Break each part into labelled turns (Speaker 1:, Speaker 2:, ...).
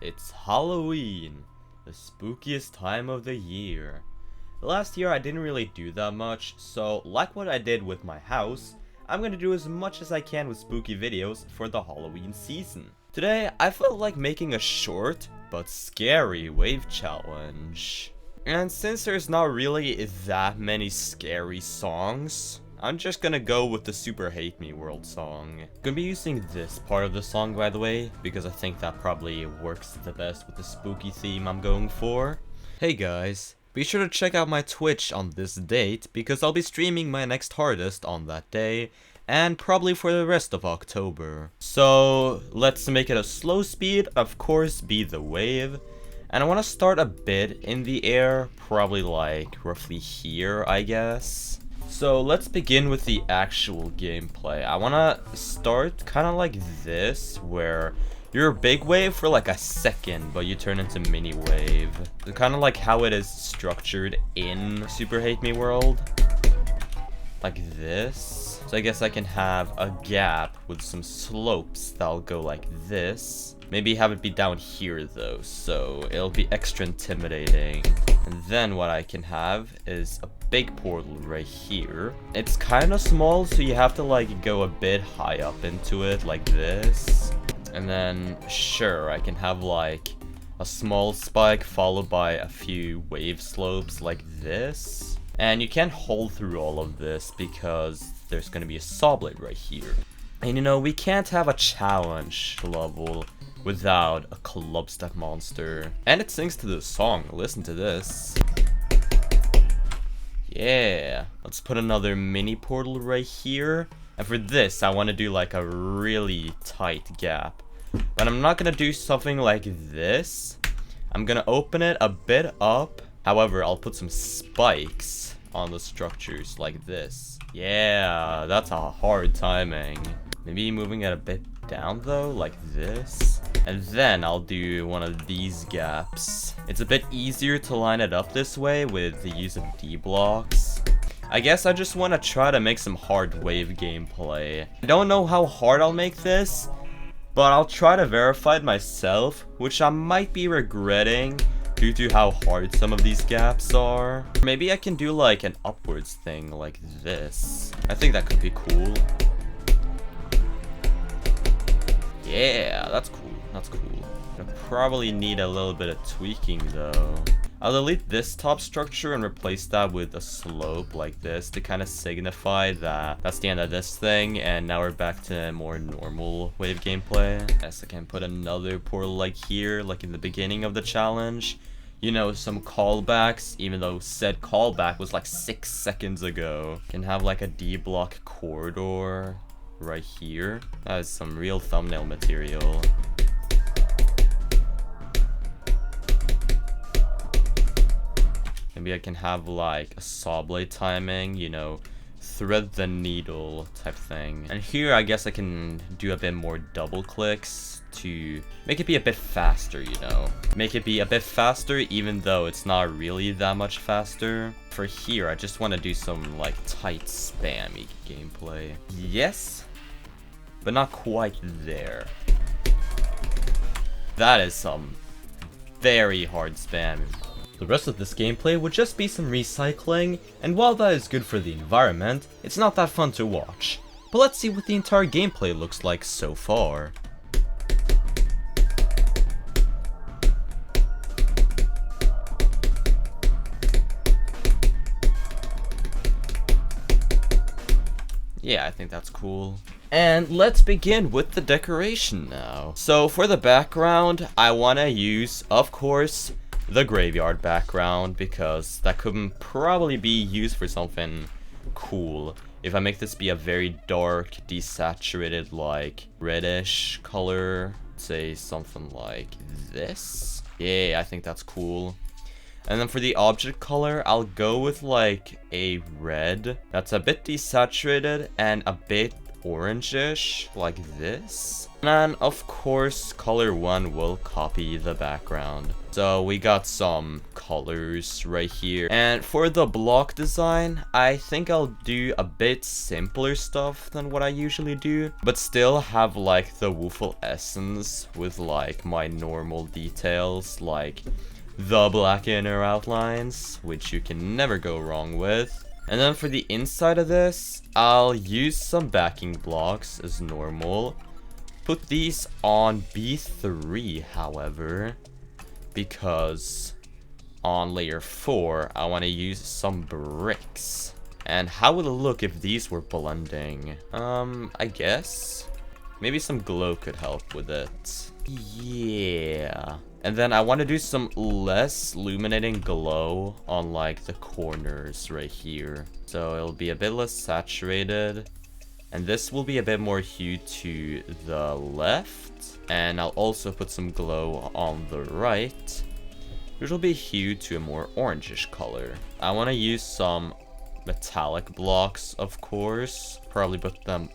Speaker 1: It's Halloween, the spookiest time of the year. Last year I didn't really do that much, so like what I did with my house, I'm gonna do as much as I can with spooky videos for the Halloween season. Today, I felt like making a short, but scary wave challenge. And since there's not really that many scary songs, I'm just gonna go with the Super Hate Me World song. Gonna be using this part of the song, by the way, because I think that probably works the best with the spooky theme I'm going for. Hey guys, be sure to check out my Twitch on this date, because I'll be streaming my next hardest on that day, and probably for the rest of October. So, let's make it a slow speed, of course, be the wave. And I want to start a bit in the air, probably like roughly here, I guess. So let's begin with the actual gameplay. I want to start kind of like this, where you're a big wave for like a second, but you turn into mini wave. Kind of like how it is structured in Super Hate Me World. Like this. So I guess I can have a gap with some slopes that'll go like this. Maybe have it be down here though, so it'll be extra intimidating. And then what I can have is a big portal right here. It's kind of small, so you have to like go a bit high up into it like this. And then sure, I can have like a small spike followed by a few wave slopes like this. And you can't hold through all of this because there's gonna be a saw blade right here. And you know, we can't have a challenge level without a club step monster. And it sings to the song. Listen to this. Yeah. Let's put another mini portal right here. And for this, I want to do like a really tight gap. But I'm not going to do something like this. I'm going to open it a bit up. However, I'll put some spikes on the structures like this. Yeah, that's a hard timing. Maybe moving it a bit down though, like this. And then I'll do one of these gaps. It's a bit easier to line it up this way with the use of D blocks. I guess I just want to try to make some hard wave gameplay. I don't know how hard I'll make this, but I'll try to verify it myself, which I might be regretting due to how hard some of these gaps are. Maybe I can do like an upwards thing like this. I think that could be cool. Yeah, that's cool. That's cool. I probably need a little bit of tweaking though. I'll delete this top structure and replace that with a slope like this to kind of signify that that's the end of this thing, and now we're back to more normal wave gameplay. Yes, I can put another portal like here, like in the beginning of the challenge. You know, some callbacks, even though said callback was like 6 seconds ago. Can have like a D block corridor right here. That is some real thumbnail material. Maybe I can have like a saw blade timing, you know, thread the needle type thing. And here I guess I can do a bit more double clicks to make it be a bit faster, you know. Make it be a bit faster even though it's not really that much faster. For here, I just want to do some like tight spammy gameplay. Yes, but not quite there. That is some very hard spam. The rest of this gameplay would just be some recycling, and while that is good for the environment, it's not that fun to watch. But let's see what the entire gameplay looks like so far. Yeah, I think that's cool. And let's begin with the decoration now. So for the background, I want to use, of course, the graveyard background, because that could probably be used for something cool. If I make this be a very dark, desaturated, like reddish color, say something like this. Yeah, I think that's cool. And then for the object color, I'll go with like a red that's a bit desaturated and a bit orangish, like this. And of course, color 1 will copy the background. So we got some colors right here. And for the block design, I think I'll do a bit simpler stuff than what I usually do, but still have like the woeful essence with like my normal details, like the black inner outlines, which you can never go wrong with. And then for the inside of this, I'll use some backing blocks as normal. Put these on B3, however, because on layer 4, I want to use some bricks. And how would it look if these were blending? I guess maybe some glow could help with it. Yeah. And then I want to do some less illuminating glow on like the corners right here. So it'll be a bit less saturated. And this will be a bit more hue to the left. And I'll also put some glow on the right, which will be hue to a more orangish color. I want to use some metallic blocks, of course. Probably put them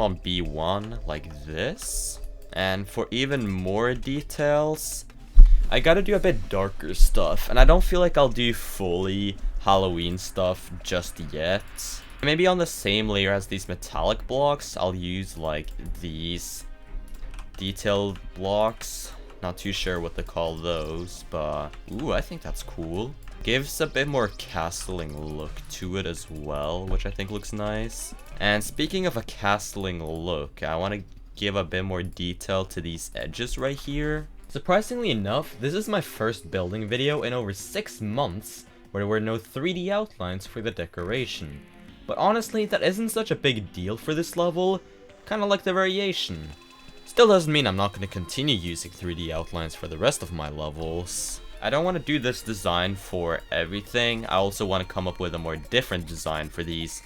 Speaker 1: on B1 like this. And for even more details, I gotta do a bit darker stuff. And I don't feel like I'll do fully Halloween stuff just yet. Maybe on the same layer as these metallic blocks, I'll use like these detailed blocks. Not too sure what to call those, but ooh, I think that's cool. Gives a bit more castling look to it as well, which I think looks nice. And speaking of a castling look, I want to give a bit more detail to these edges right here. Surprisingly enough, this is my first building video in over 6 months where there were no 3D outlines for the decoration. But honestly, that isn't such a big deal for this level, kinda like the variation. Still doesn't mean I'm not going to continue using 3D outlines for the rest of my levels. I don't want to do this design for everything, I also want to come up with a more different design for these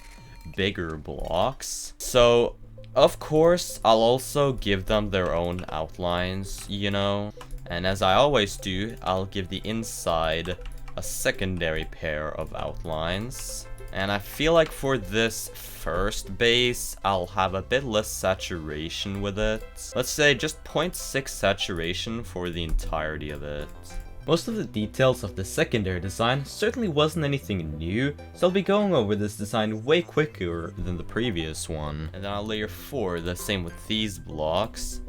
Speaker 1: bigger blocks. So, of course, I'll also give them their own outlines, you know. And as I always do, I'll give the inside a secondary pair of outlines. And I feel like for this first base, I'll have a bit less saturation with it. Let's say just 0.6 saturation for the entirety of it. Most of the details of the secondary design certainly wasn't anything new, so I'll be going over this design way quicker than the previous one. And then on layer 4, the same with these blocks.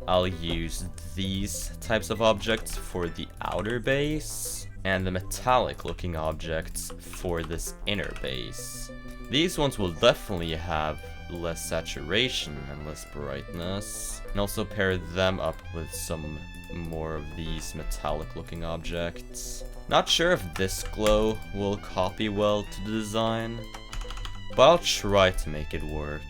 Speaker 1: I'll use these types of objects for the outer base, and the metallic looking objects for this inner base. These ones will definitely have less saturation and less brightness, and also pair them up with some more of these metallic looking objects. Not sure if this glow will copy well to the design, but I'll try to make it work.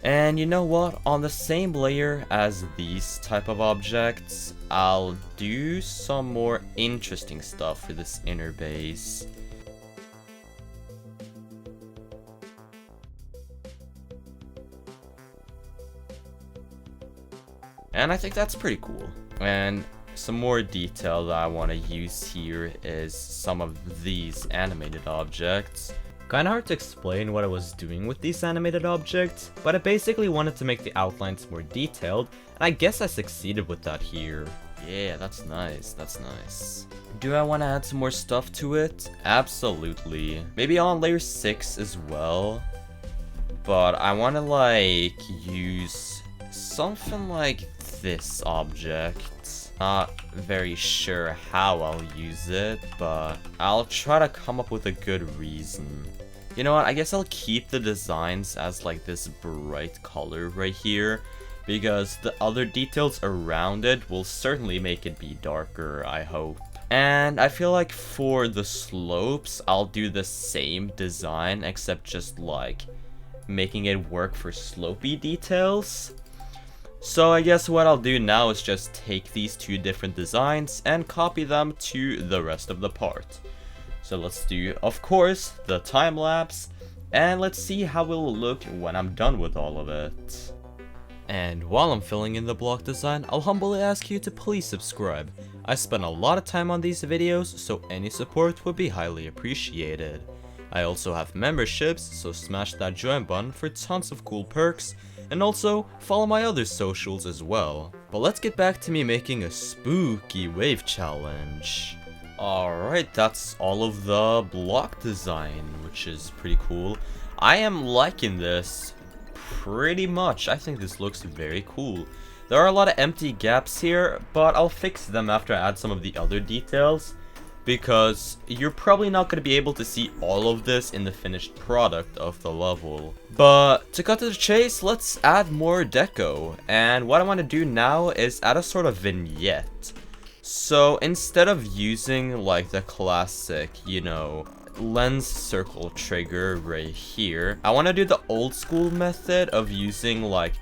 Speaker 1: And you know what, on the same layer as these type of objects, I'll do some more interesting stuff for this inner base. And I think that's pretty cool. And some more detail that I want to use here is some of these animated objects. Kinda hard to explain what I was doing with these animated objects, but I basically wanted to make the outlines more detailed, and I guess I succeeded with that here. Yeah, that's nice, that's nice. Do I want to add some more stuff to it? Absolutely. Maybe on layer 6 as well. But I want to like use something like this object. Not very sure how I'll use it, but I'll try to come up with a good reason. You know what, I guess I'll keep the designs as like this bright color right here, because the other details around it will certainly make it be darker, I hope. And I feel like for the slopes, I'll do the same design, except just like making it work for slopey details. So I guess what I'll do now is just take these two different designs and copy them to the rest of the part. So let's do, of course, the time lapse, and let's see how it will look when I'm done with all of it. And while I'm filling in the block design, I'll humbly ask you to please subscribe. I spend a lot of time on these videos, so any support would be highly appreciated. I also have memberships, so smash that join button for tons of cool perks, and also follow my other socials as well. But let's get back to me making a spooky wave challenge. Alright, that's all of the block design, which is pretty cool. I am liking this pretty much. I think this looks very cool. There are a lot of empty gaps here, but I'll fix them after I add some of the other details, because you're probably not going to be able to see all of this in the finished product of the level. But to cut to the chase, let's add more deco. And what I want to do now is add a sort of vignette. So instead of using like the classic, you know, lens circle trigger right here, I want to do the old school method of using like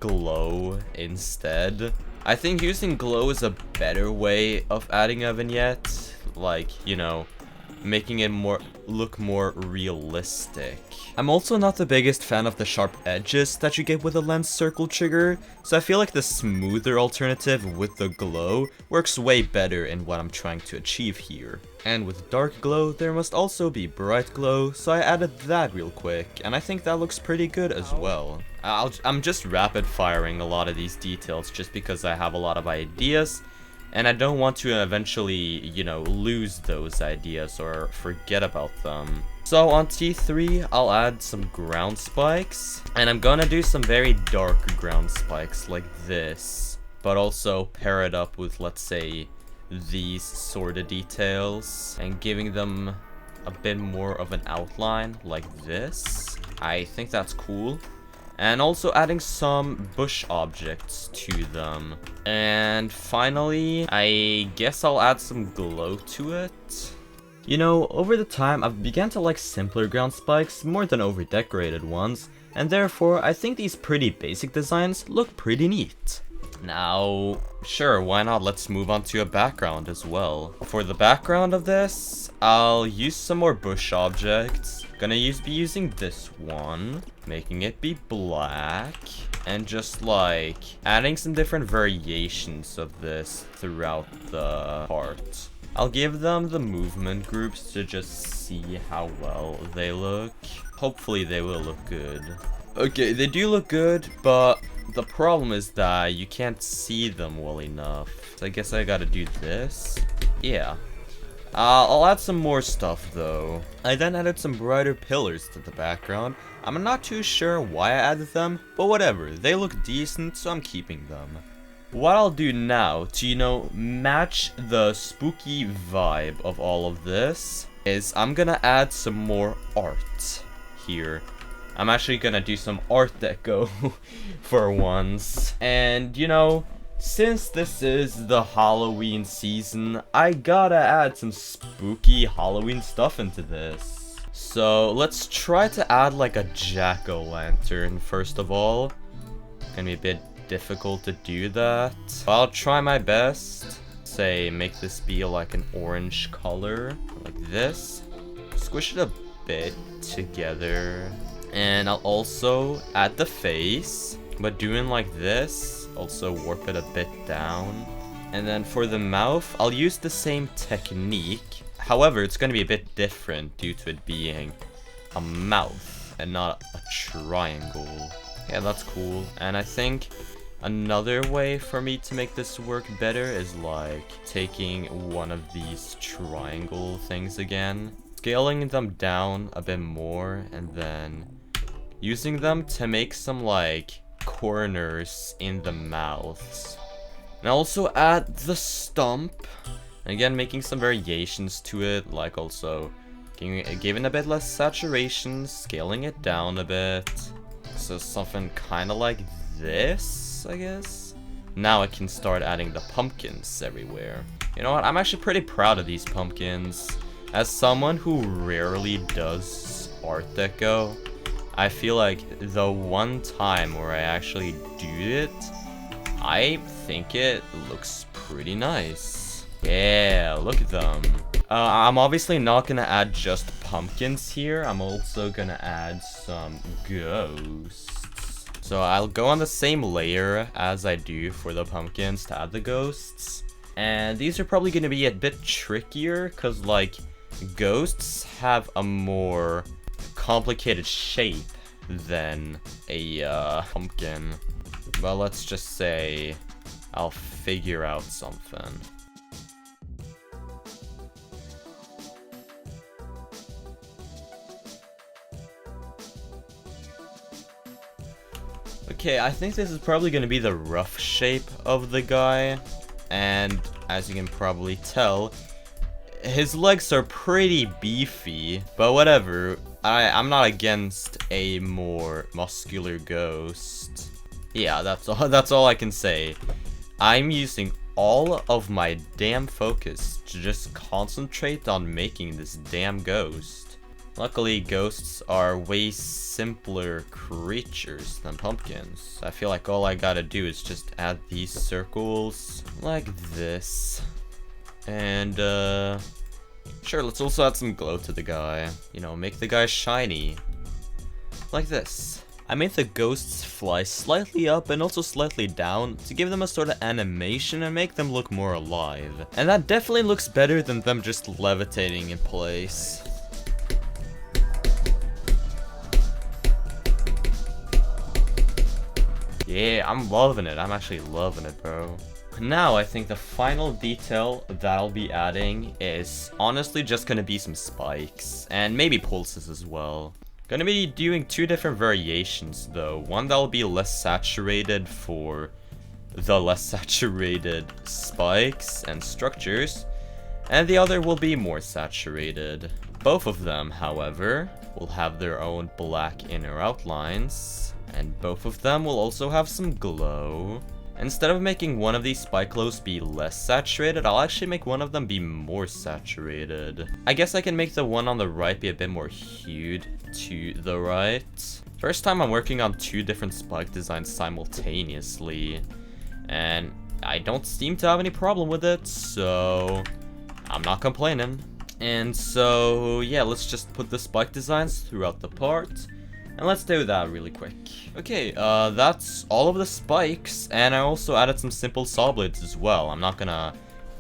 Speaker 1: glow instead. I think using glow is a better way of adding a vignette, like, you know, making it look more realistic. I'm also not the biggest fan of the sharp edges that you get with a lens circle trigger, so I feel like the smoother alternative with the glow works way better in what I'm trying to achieve here. And with dark glow, there must also be bright glow, so I added that real quick, and I think that looks pretty good as well. I'm just rapid firing a lot of these details just because I have a lot of ideas, and I don't want to eventually, you know, lose those ideas or forget about them. So on T3, I'll add some ground spikes, and I'm gonna do some very dark ground spikes like this, but also pair it up with, let's say, these sort of details, and giving them a bit more of an outline like this. I think that's cool. And also adding some bush objects to them. And finally, I guess I'll add some glow to it. You know, over the time, I've begun to like simpler ground spikes more than over-decorated ones, and therefore, I think these pretty basic designs look pretty neat. Now, sure, why not? Let's move on to a background as well. For the background of this, I'll use some more bush objects. Gonna be using this one, making it be black, and just like adding some different variations of this throughout the part. I'll give them the movement groups to just see how well they look. Hopefully they will look good. Okay, they do look good, but the problem is that you can't see them well enough. So I guess I gotta do this. Yeah. I'll add some more stuff though. I then added some brighter pillars to the background. I'm not too sure why I added them, but whatever. They look decent, so I'm keeping them. What I'll do now to, you know, match the spooky vibe of all of this is I'm gonna add some more art here. I'm actually gonna do some art deco for once. And, you know, since this is the Halloween season, I gotta add some spooky Halloween stuff into this. So let's try to add like a jack-o'-lantern first of all. Gonna be a bit difficult to do that. I'll try my best. Say, make this be like an orange color, like this. Squish it a bit together. And I'll also add the face, but doing like this. Also warp it a bit down. And then for the mouth, I'll use the same technique. However, it's going to be a bit different due to it being a mouth and not a triangle. Yeah, that's cool. And I think another way for me to make this work better is like taking one of these triangle things again, scaling them down a bit more, and then using them to make some like corners in the mouths. And also add the stump. Again, making some variations to it, like also giving a bit less saturation, scaling it down a bit. So something kind of like this, I guess. Now I can start adding the pumpkins everywhere. You know what? I'm actually pretty proud of these pumpkins. As someone who rarely does art deco, I feel like the one time where I actually do it, I think it looks pretty nice. Yeah, look at them. I'm obviously not gonna add just pumpkins here. I'm also gonna add some ghosts. So I'll go on the same layer as I do for the pumpkins to add the ghosts. And these are probably gonna be a bit trickier, cause like, ghosts have a more complicated shape than a pumpkin. Well, let's just say I'll figure out something. Okay, I think this is probably going to be the rough shape of the guy, and as you can probably tell, his legs are pretty beefy, but whatever. I'm not against a more muscular ghost. Yeah, that's all I can say. I'm using all of my damn focus to just concentrate on making this damn ghost. Luckily, ghosts are way simpler creatures than pumpkins. I feel like all I gotta do is just add these circles like this. And, sure, let's also add some glow to the guy. You know, make the guy shiny. Like this. I made the ghosts fly slightly up and also slightly down to give them a sort of animation and make them look more alive. And that definitely looks better than them just levitating in place. Yeah, I'm loving it. I'm actually loving it, bro. Now, I think the final detail that I'll be adding is honestly just gonna be some spikes, and maybe pulses as well. Gonna be doing two different variations though. One that'll be less saturated for the less saturated spikes and structures, and the other will be more saturated. Both of them, however, will have their own black inner outlines, and both of them will also have some glow. Instead of making one of these spike glows be less saturated, I'll actually make one of them be more saturated. I guess I can make the one on the right be a bit more hued to the right. First time I'm working on two different spike designs simultaneously, and I don't seem to have any problem with it, so I'm not complaining. And so, yeah, let's just put the spike designs throughout the part. And let's do that really quick. Okay, that's all of the spikes, and I also added some simple saw blades as well. I'm not gonna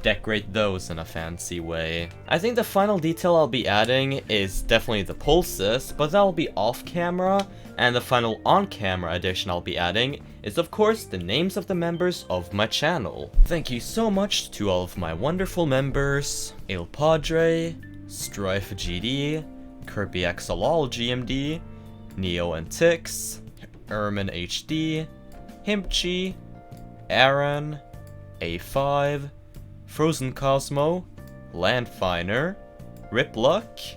Speaker 1: decorate those in a fancy way. I think the final detail I'll be adding is definitely the pulses, but that'll be off camera, and the final on camera addition I'll be adding is of course the names of the members of my channel. Thank you so much to all of my wonderful members: Padre, StrifeGD, KirbyaxolotlGMD, NEOntwix, IRmanHD, Hymchi, AFive, Frozencosmo, Landfiner, Ripluck,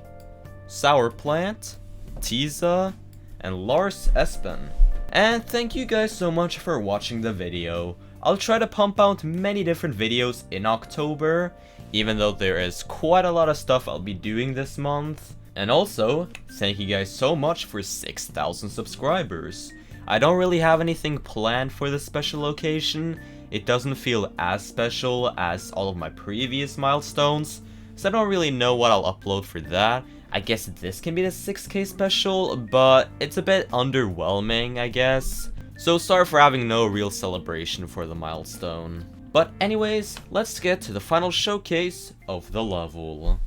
Speaker 1: Sourplant, Tiza, and Lars Espen. And thank you guys so much for watching the video. I'll try to pump out many different videos in October, even though there is quite a lot of stuff I'll be doing this month. And also, thank you guys so much for 6,000 subscribers. I don't really have anything planned for this special occasion. It doesn't feel as special as all of my previous milestones, so I don't really know what I'll upload for that. I guess this can be the 6K special, but it's a bit underwhelming, I guess. So sorry for having no real celebration for the milestone. But anyways, let's get to the final showcase of the level.